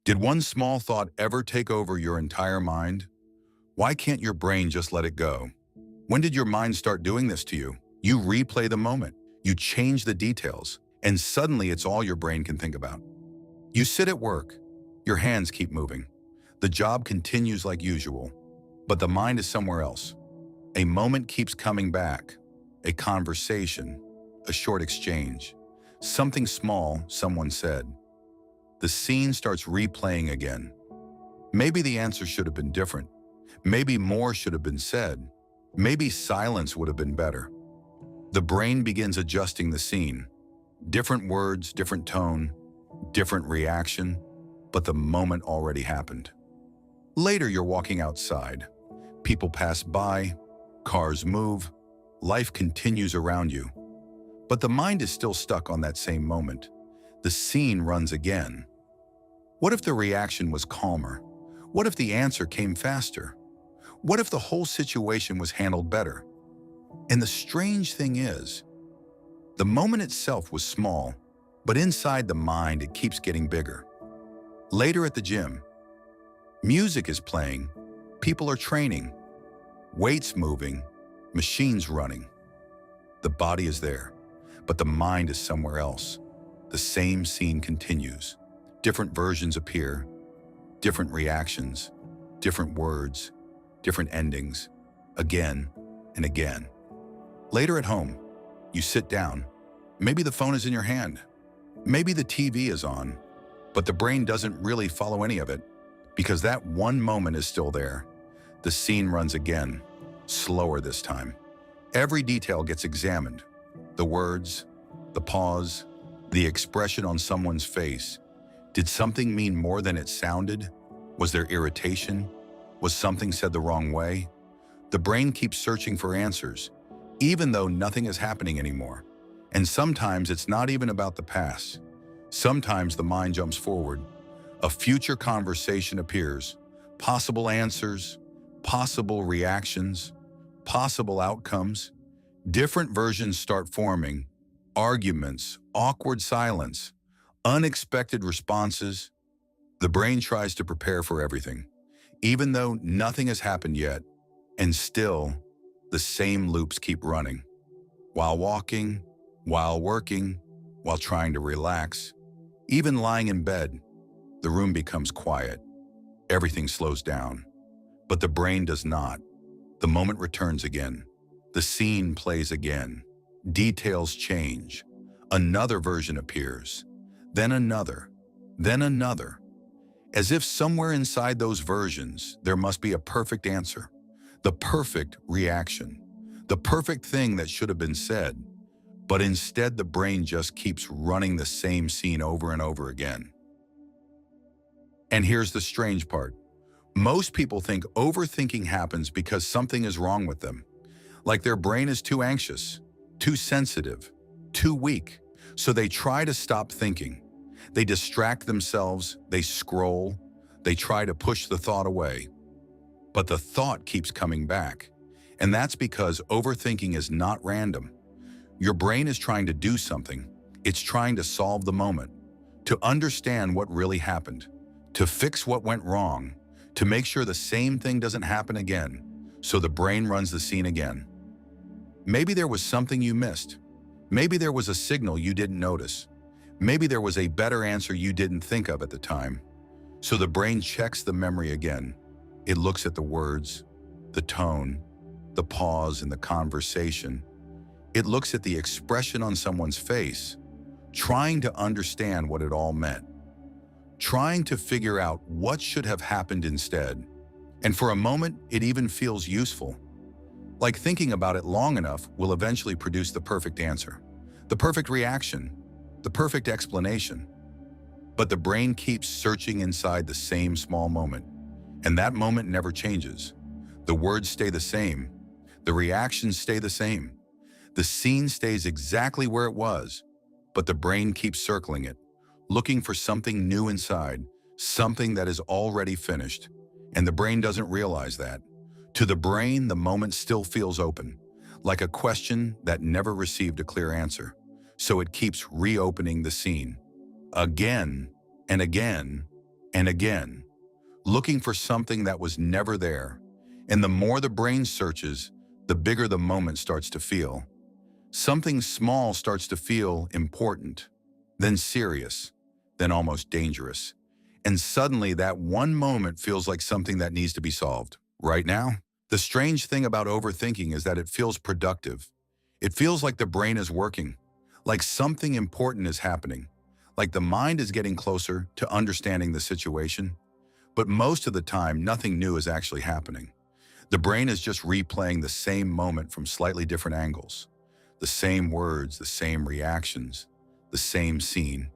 Did one small thought ever take over your entire mind? Why can't your brain just let it go? When did your mind start doing this to you? You replay the moment, you change the details, and suddenly it's all your brain can think about. You sit at work, your hands keep moving. The job continues like usual, but the mind is somewhere else. A moment keeps coming back, a conversation, a short exchange, something small someone said. The scene starts replaying again. Maybe the answer should have been different. Maybe more should have been said. Maybe silence would have been better. The brain begins adjusting the scene. Different words, different tone, different reaction, but the moment already happened. Later, you're walking outside. People pass by, cars move, life continues around you. But the mind is still stuck on that same moment. The scene runs again. What if the reaction was calmer? What if the answer came faster? What if the whole situation was handled better? And the strange thing is, the moment itself was small, but inside the mind it keeps getting bigger. Later at the gym, music is playing, people are training, weights moving, machines running. The body is there, but the mind is somewhere else. The same scene continues. Different versions appear, different reactions, different words, different endings, again and again. Later at home, you sit down. Maybe the phone is in your hand. Maybe the TV is on, but the brain doesn't really follow any of it because that one moment is still there. The scene runs again, slower this time. Every detail gets examined. The words, the pause, the expression on someone's face. Did something mean more than it sounded? Was there irritation? Was something said the wrong way? The brain keeps searching for answers, even though nothing is happening anymore. And sometimes it's not even about the past. Sometimes the mind jumps forward. A future conversation appears, possible answers, possible reactions, possible outcomes. Different versions start forming, arguments, awkward silence, unexpected responses. The brain tries to prepare for everything, even though nothing has happened yet, and still the same loops keep running. While walking, while working, while trying to relax, even lying in bed, the room becomes quiet. Everything slows down, but the brain does not. The moment returns again. The scene plays again. Details change. Another version appears. Then another. Then another. As if somewhere inside those versions, there must be a perfect answer. The perfect reaction. The perfect thing that should have been said. But instead, the brain just keeps running the same scene over and over again. And here's the strange part. Most people think overthinking happens because something is wrong with them. Like their brain is too anxious, too sensitive, too weak. So they try to stop thinking. They distract themselves, they scroll, they try to push the thought away. But the thought keeps coming back. And that's because overthinking is not random. Your brain is trying to do something. It's trying to solve the moment, to understand what really happened, to fix what went wrong, to make sure the same thing doesn't happen again. So the brain runs the scene again. Maybe there was something you missed. Maybe there was a signal you didn't notice. Maybe there was a better answer you didn't think of at the time. So the brain checks the memory again. It looks at the words, the tone, the pause in the conversation. It looks at the expression on someone's face, trying to understand what it all meant, trying to figure out what should have happened instead. And for a moment, it even feels useful. Like thinking about it long enough will eventually produce the perfect answer, the perfect reaction, the perfect explanation. But the brain keeps searching inside the same small moment, and that moment never changes. The words stay the same, the reactions stay the same, the scene stays exactly where it was, but the brain keeps circling it, looking for something new inside, something that is already finished. And the brain doesn't realize that. To the brain, the moment still feels open, like a question that never received a clear answer. So it keeps reopening the scene, again and again and again, looking for something that was never there. And the more the brain searches, the bigger the moment starts to feel. Something small starts to feel important, then serious, then almost dangerous. And suddenly that one moment feels like something that needs to be solved right now. The strange thing about overthinking is that it feels productive. It feels like the brain is working, like something important is happening, like the mind is getting closer to understanding the situation. But most of the time, nothing new is actually happening. The brain is just replaying the same moment from slightly different angles. The same words, the same reactions, the same scene.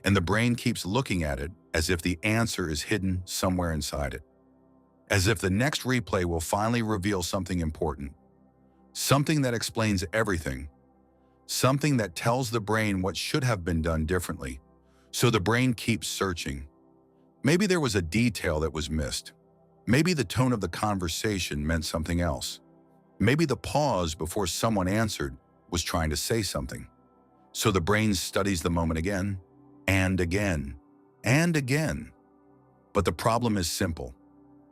And the brain keeps looking at it as if the answer is hidden somewhere inside it. As if the next replay will finally reveal something important. Something that explains everything. Something that tells the brain what should have been done differently. So the brain keeps searching. Maybe there was a detail that was missed. Maybe the tone of the conversation meant something else. Maybe the pause before someone answered was trying to say something. So the brain studies the moment again, and again, and again. But the problem is simple.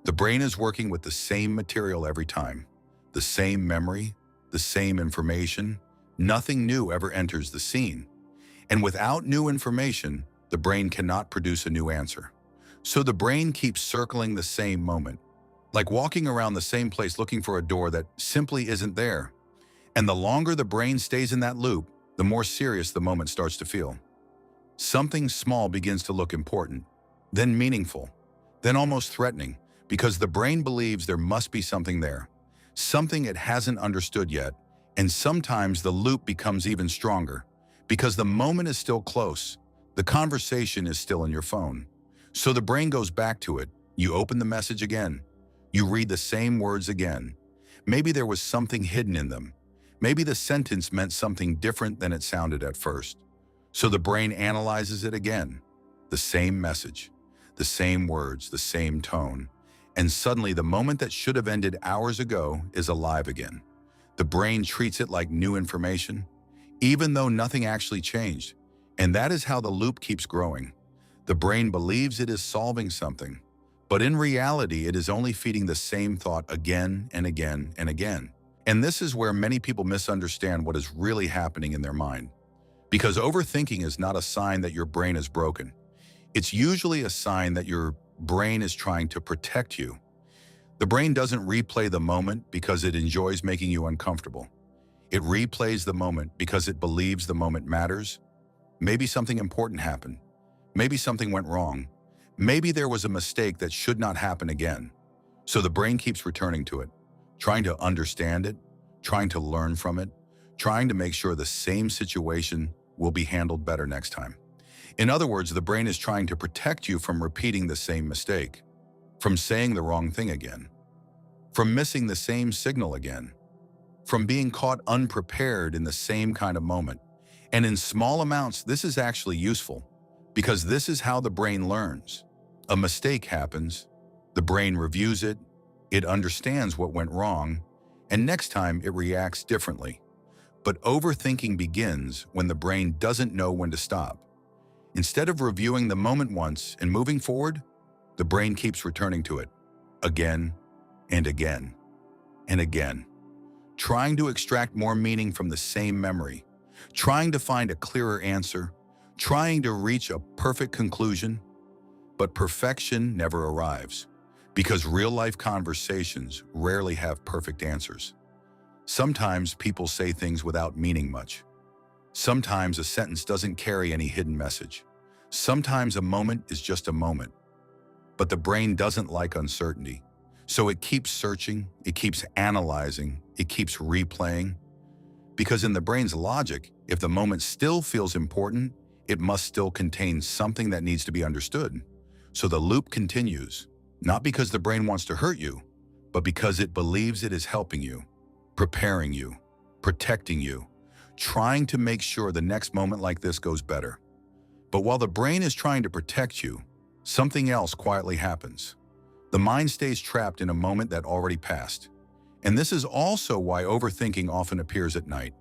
The brain is working with the same material every time. The same memory, the same information. Nothing new ever enters the scene. And without new information, the brain cannot produce a new answer. So the brain keeps circling the same moment, like walking around the same place looking for a door that simply isn't there. And the longer the brain stays in that loop, the more serious the moment starts to feel. Something small begins to look important, then meaningful, then almost threatening, because the brain believes there must be something there, something it hasn't understood yet. And sometimes the loop becomes even stronger, because the moment is still close, the conversation is still in your phone. So the brain goes back to it. You open the message again. You read the same words again. Maybe there was something hidden in them. Maybe the sentence meant something different than it sounded at first. So the brain analyzes it again. The same message, the same words, the same tone. And suddenly the moment that should have ended hours ago is alive again. The brain treats it like new information, even though nothing actually changed. And that is how the loop keeps growing. The brain believes it is solving something, but in reality, it is only feeding the same thought again and again and again. And this is where many people misunderstand what is really happening in their mind. Because overthinking is not a sign that your brain is broken. It's usually a sign that your brain is trying to protect you. The brain doesn't replay the moment because it enjoys making you uncomfortable. It replays the moment because it believes the moment matters. Maybe something important happened. Maybe something went wrong. Maybe there was a mistake that should not happen again. So the brain keeps returning to it, trying to understand it, trying to learn from it, trying to make sure the same situation will be handled better next time. In other words, the brain is trying to protect you from repeating the same mistake, from saying the wrong thing again, from missing the same signal again, from being caught unprepared in the same kind of moment. And in small amounts, this is actually useful. Because this is how the brain learns. A mistake happens, the brain reviews it, it understands what went wrong, and next time it reacts differently. But overthinking begins when the brain doesn't know when to stop. Instead of reviewing the moment once and moving forward, the brain keeps returning to it again and again and again, trying to extract more meaning from the same memory, trying to find a clearer answer, trying to reach a perfect conclusion. But perfection never arrives, because real-life conversations rarely have perfect answers. Sometimes people say things without meaning much. Sometimes a sentence doesn't carry any hidden message. Sometimes a moment is just a moment. But the brain doesn't like uncertainty, so it keeps searching, it keeps analyzing, it keeps replaying. Because in the brain's logic, if the moment still feels important, it must still contain something that needs to be understood. So the loop continues, not because the brain wants to hurt you, but because it believes it is helping you, preparing you, protecting you, trying to make sure the next moment like this goes better. But while the brain is trying to protect you, something else quietly happens. The mind stays trapped in a moment that already passed. And this is also why overthinking often appears at night.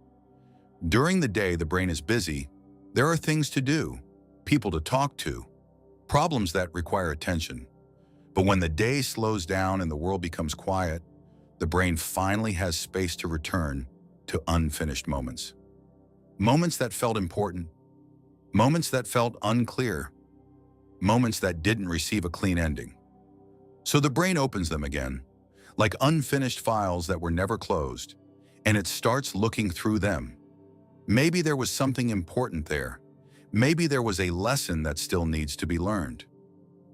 During the day, the brain is busy. There are things to do, people to talk to, problems that require attention. But when the day slows down and the world becomes quiet, the brain finally has space to return to unfinished moments. Moments that felt important, moments that felt unclear, moments that didn't receive a clean ending. So the brain opens them again, like unfinished files that were never closed, and it starts looking through them. Maybe there was something important there. Maybe there was a lesson that still needs to be learned.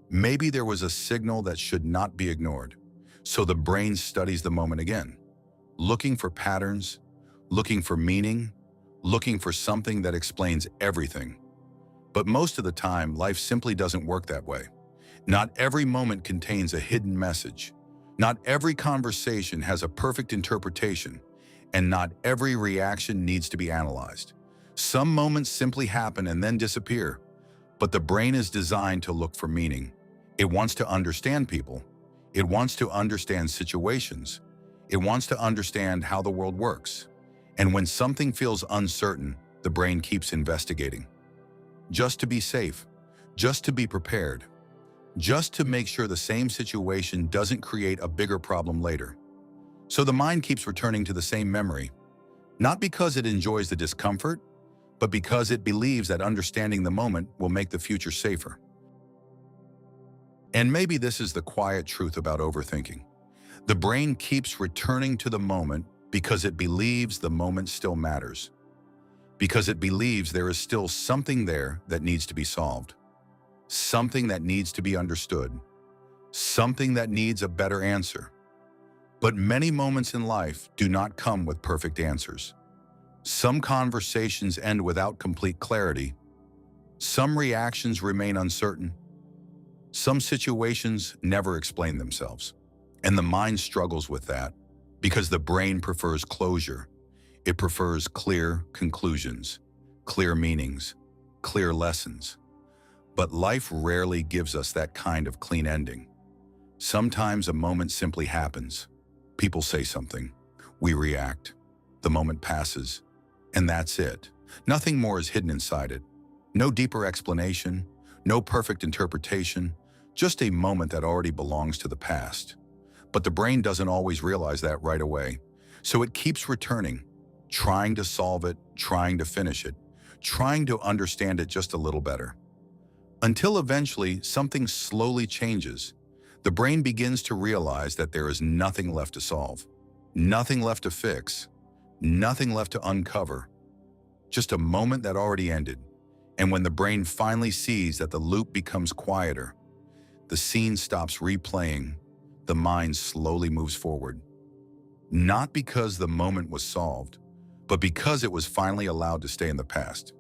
Maybe there was a signal that should not be ignored. So the brain studies the moment again, looking for patterns, looking for meaning, looking for something that explains everything. But most of the time, life simply doesn't work that way. Not every moment contains a hidden message. Not every conversation has a perfect interpretation, and not every reaction needs to be analyzed. Some moments simply happen and then disappear, but the brain is designed to look for meaning. It wants to understand people. It wants to understand situations. It wants to understand how the world works. And when something feels uncertain, the brain keeps investigating. Just to be safe, just to be prepared, just to make sure the same situation doesn't create a bigger problem later. So the mind keeps returning to the same memory, not because it enjoys the discomfort, but because it believes that understanding the moment will make the future safer. And maybe this is the quiet truth about overthinking. The brain keeps returning to the moment because it believes the moment still matters, because it believes there is still something there that needs to be solved, something that needs to be understood, something that needs a better answer. But many moments in life do not come with perfect answers. Some conversations end without complete clarity. Some reactions remain uncertain. Some situations never explain themselves. And the mind struggles with that because the brain prefers closure. It prefers clear conclusions, clear meanings, clear lessons. But life rarely gives us that kind of clean ending. Sometimes a moment simply happens. People say something. We react. The moment passes. And that's it. Nothing more is hidden inside it. No deeper explanation, no perfect interpretation, just a moment that already belongs to the past. But the brain doesn't always realize that right away. So it keeps returning, trying to solve it, trying to finish it, trying to understand it just a little better. Until eventually something slowly changes. The brain begins to realize that there is nothing left to solve, nothing left to fix, nothing left to uncover. Just a moment that already ended. And when the brain finally sees that the loop becomes quieter, the scene stops replaying, the mind slowly moves forward. Not because the moment was solved, but because it was finally allowed to stay in the past.